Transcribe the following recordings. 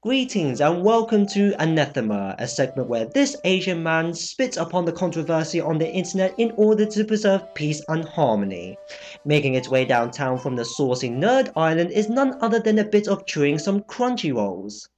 Greetings and welcome to Anathema, a segment where this Asian man spits upon the controversy on the internet in order to preserve peace and harmony. Making its way downtown from the saucy Nerd Island is none other than a bit of chewing some crunchy-rolls.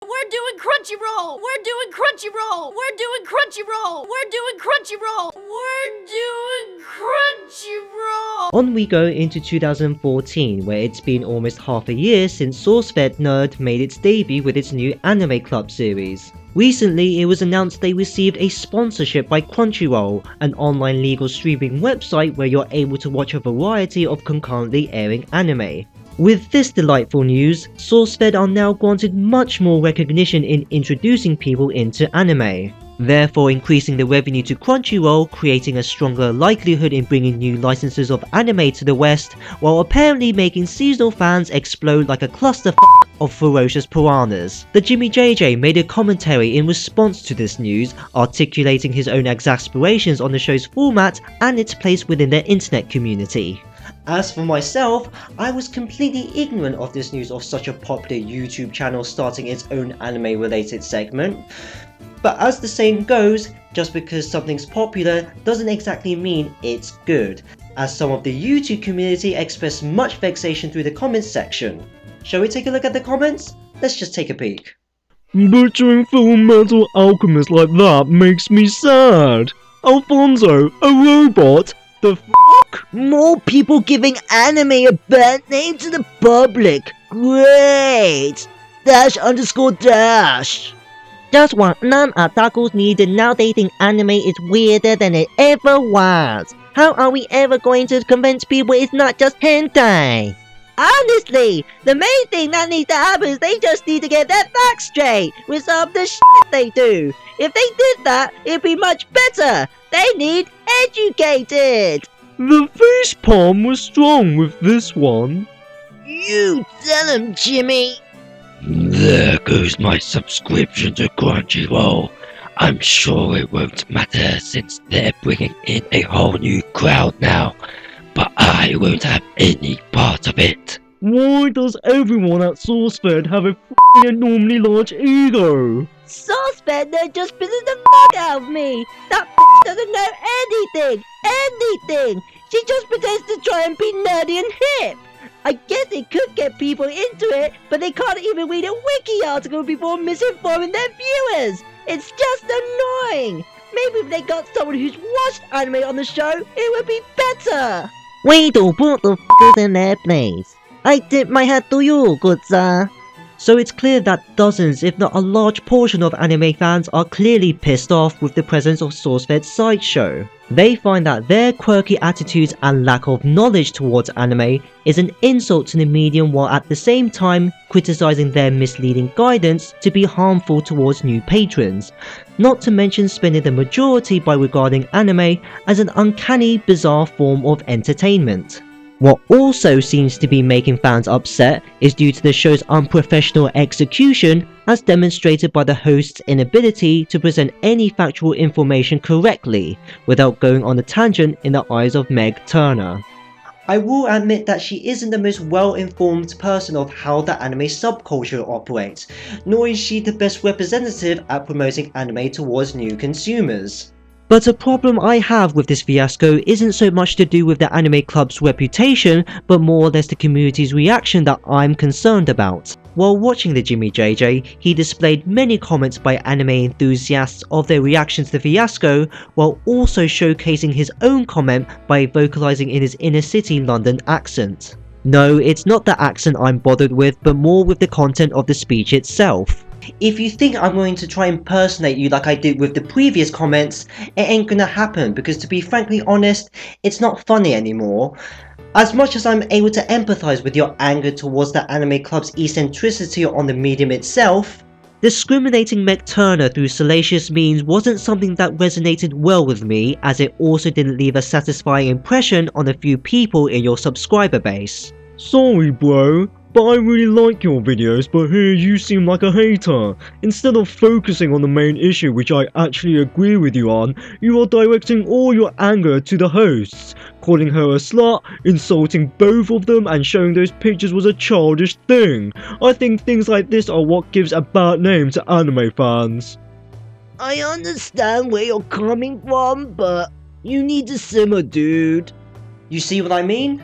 We're doing crunchyroll! We're doing crunchyroll! We're doing crunchyroll! We're doing crunchyroll! We're doing crunchyroll! On we go into 2014, where it's been almost half a year since SourceFed Nerd made its debut with its new anime club series. Recently, it was announced they received a sponsorship by Crunchyroll, an online legal streaming website where you're able to watch a variety of concurrently airing anime. With this delightful news, SourceFed are now granted much more recognition in introducing people into anime, therefore increasing the revenue to Crunchyroll, creating a stronger likelihood in bringing new licenses of anime to the West, while apparently making seasonal fans explode like a clusterfuck of ferocious piranhas. TheJimiJJ made a commentary in response to this news, articulating his own exasperations on the show's format and its place within the internet community. As for myself, I was completely ignorant of this news of such a popular YouTube channel starting its own anime related segment. But as the saying goes, just because something's popular doesn't exactly mean it's good, as some of the YouTube community expressed much vexation through the comments section. Shall we take a look at the comments? Let's just take a peek. Butchering full metal alchemists like that makes me sad. Alfonso, a robot? The f***? More people giving anime a bad name to the public. Great! _dash. Just what non-otakus needed. Now they think anime is weirder than it ever was. How are we ever going to convince people it's not just hentai? Honestly, the main thing that needs to happen is they just need to get their facts straight with some of the shit they do. If they did that, it'd be much better. They need educated. The face palm was strong with this one. You tell him, Jimmy. There goes my subscription to Crunchyroll. I'm sure it won't matter since they're bringing in a whole new crowd now, but I won't have any part of it. Why does everyone at SourceFed have a f***ing enormously large ego? SourceFed, they're just pissing the fuck out of me. That bitch doesn't know anything. She just pretends to try and be nerdy and hip. I guess it could get people into it, but they can't even read a wiki article before misinforming their viewers. It's just annoying. Maybe if they got someone who's watched anime on the show, it would be better. We do put the f***ers in their place. I tip my hat to you, good sir. So it's clear that dozens, if not a large portion of anime fans are clearly pissed off with the presence of SourceFed's sideshow. They find that their quirky attitudes and lack of knowledge towards anime is an insult to the medium, while at the same time criticizing their misleading guidance to be harmful towards new patrons, not to mention spending the majority by regarding anime as an uncanny, bizarre form of entertainment. What also seems to be making fans upset is due to the show's unprofessional execution, as demonstrated by the host's inability to present any factual information correctly without going on a tangent in the eyes of Meg Turney. I will admit that she isn't the most well-informed person of how the anime subculture operates, nor is she the best representative at promoting anime towards new consumers. But a problem I have with this fiasco isn't so much to do with the anime club's reputation, but more or less the community's reaction that I'm concerned about. While watching TheJimiJJ, he displayed many comments by anime enthusiasts of their reaction to the fiasco, while also showcasing his own comment by vocalizing in his inner city London accent. No, it's not the accent I'm bothered with, but more with the content of the speech itself. If you think I'm going to try and impersonate you like I did with the previous comments, it ain't gonna happen, because to be frankly honest, it's not funny anymore. As much as I'm able to empathize with your anger towards the anime club's eccentricity on the medium itself, discriminating Meg Turney through salacious means wasn't something that resonated well with me, as it also didn't leave a satisfying impression on a few people in your subscriber base. Sorry bro, but I really like your videos, but here you seem like a hater. Instead of focusing on the main issue, which I actually agree with you on, you are directing all your anger to the hosts, calling her a slut, insulting both of them, and showing those pictures was a childish thing. I think things like this are what gives a bad name to anime fans. I understand where you're coming from, but you need to simmer, dude. You see what I mean?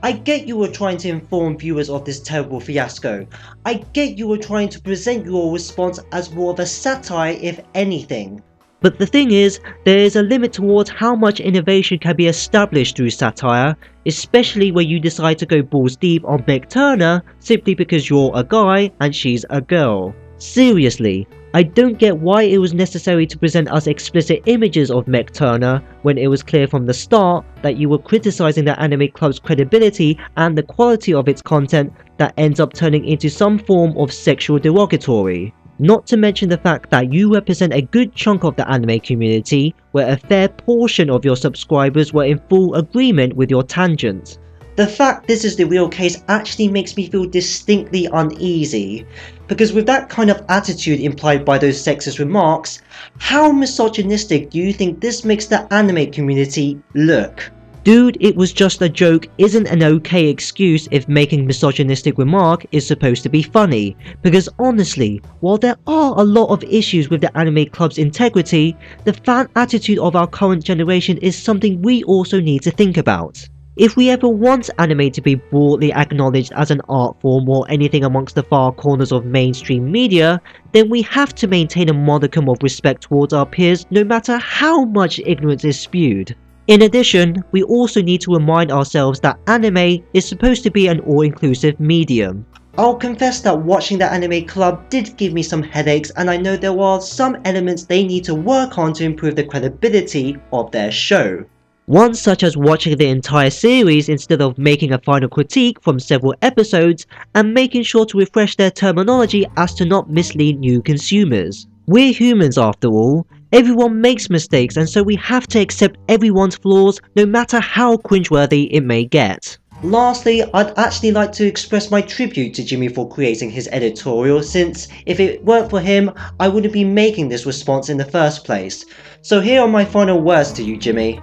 I get you were trying to inform viewers of this terrible fiasco. I get you were trying to present your response as more of a satire if anything. But the thing is, there is a limit towards how much innovation can be established through satire, especially when you decide to go balls deep on Meg Turney simply because you're a guy and she's a girl. Seriously, I don't get why it was necessary to present us explicit images of Meg Turney when it was clear from the start that you were criticizing the anime club's credibility and the quality of its content that ends up turning into some form of sexual derogatory. Not to mention the fact that you represent a good chunk of the anime community where a fair portion of your subscribers were in full agreement with your tangent. The fact this is the real case actually makes me feel distinctly uneasy, because with that kind of attitude implied by those sexist remarks, how misogynistic do you think this makes the anime community look? Dude, it was just a joke isn't an okay excuse if making misogynistic remark is supposed to be funny, because honestly, while there are a lot of issues with the anime club's integrity, the fan attitude of our current generation is something we also need to think about. If we ever want anime to be broadly acknowledged as an art form or anything amongst the far corners of mainstream media, then we have to maintain a modicum of respect towards our peers no matter how much ignorance is spewed. In addition, we also need to remind ourselves that anime is supposed to be an all-inclusive medium. I'll confess that watching the anime club did give me some headaches, and I know there are some elements they need to work on to improve the credibility of their show. One such as watching the entire series instead of making a final critique from several episodes, and making sure to refresh their terminology as to not mislead new consumers. We're humans after all, everyone makes mistakes, and so we have to accept everyone's flaws no matter how cringeworthy it may get. Lastly, I'd actually like to express my tribute to Jimmy for creating his editorial, since if it weren't for him, I wouldn't be making this response in the first place. So here are my final words to you, Jimmy.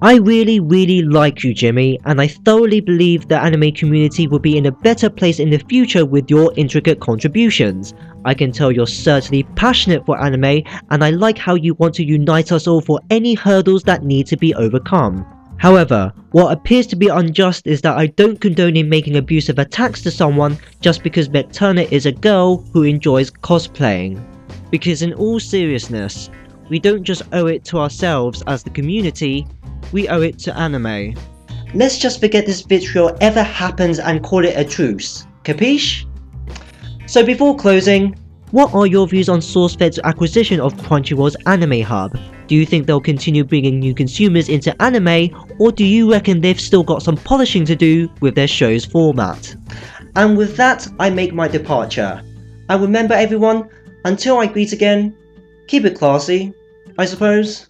I really like you, Jimmy, and I thoroughly believe the anime community will be in a better place in the future with your intricate contributions. I can tell you're certainly passionate for anime, and I like how you want to unite us all for any hurdles that need to be overcome. However, what appears to be unjust is that I don't condone in making abusive attacks to someone just because Meg Turney is a girl who enjoys cosplaying. Because in all seriousness, we don't just owe it to ourselves as the community, we owe it to anime. Let's just forget this vitriol ever happens and call it a truce, capiche? So before closing, what are your views on SourceFed's acquisition of Crunchyroll's Anime Hub? Do you think they'll continue bringing new consumers into anime, or do you reckon they've still got some polishing to do with their show's format? And with that, I make my departure. And remember everyone, until I greet again, keep it classy, I suppose.